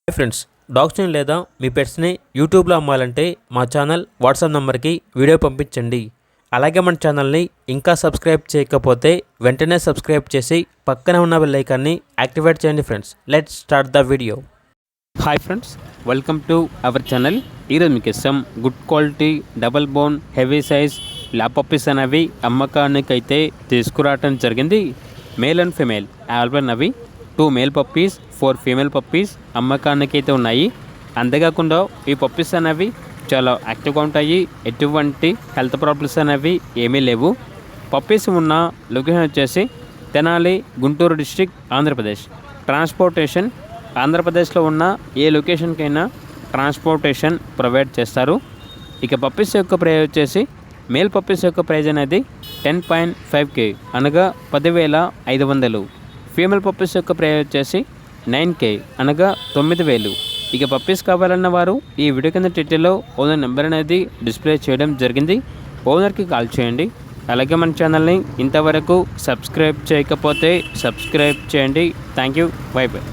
Hi friends, డాగ్స్ని లేదా మీ పెట్స్ని యూట్యూబ్లో అమ్మాలంటే మా ఛానల్ వాట్సాప్ నెంబర్కి వీడియో పంపించండి. అలాగే మన ఛానల్ని ఇంకా సబ్స్క్రైబ్ చేయకపోతే వెంటనే సబ్స్క్రైబ్ చేసి పక్కనే ఉన్న బెల్ ఐకాన్ని యాక్టివేట్ చేయండి. Friends, let's start the video. Hi friends, welcome to our channel. ఈరోజు మీకు ఇస్తాం good quality double bone heavy size lab puppies అనేవి అమ్మకానికి అయితే తీసుకురావటం జరిగింది. మేల్ అండ్ ఫీమేల్ అవైలబుల్ అవి 2 మేల్ పప్పీస్ 4 ఫీమేల్ పప్పీస్ అమ్మకానికి అయితే ఉన్నాయి. అంతేకాకుండా ఈ పప్పీస్ అనేవి చాలా యాక్టివ్గా ఉంటాయి. ఎటువంటి హెల్త్ ప్రాబ్లమ్స్ అనేవి ఏమీ లేవు. పప్పీస్ ఉన్న లొకేషన్ వచ్చేసి తెనాలి, గుంటూరు డిస్ట్రిక్ట్, ఆంధ్రప్రదేశ్. ట్రాన్స్పోర్టేషన్ ఆంధ్రప్రదేశ్లో ఉన్న ఏ లొకేషన్కైనా ట్రాన్స్పోర్టేషన్ ప్రొవైడ్ చేస్తారు. ఇక పప్పీస్ యొక్క ప్రైస్ వచ్చేసి మేల్ పప్పీస్ యొక్క ప్రైజ్ అనేది 10.5K అనగా 10,500. ఫీమేల్ పప్పీస్ యొక్క ప్రైస్ వచ్చేసి 9K అనగా 9,000. ఇక పప్పీస్ కావాలన్న వారు ఈ వీడియో కింద టైటిల్లో ఓనర్ నెంబర్ అనేది డిస్ప్లే చేయడం జరిగింది. ఓనర్కి కాల్ చేయండి. అలాగే మన ఛానల్ని ఇంతవరకు సబ్స్క్రైబ్ చేయకపోతే సబ్స్క్రైబ్ చేయండి. Thank you. By by.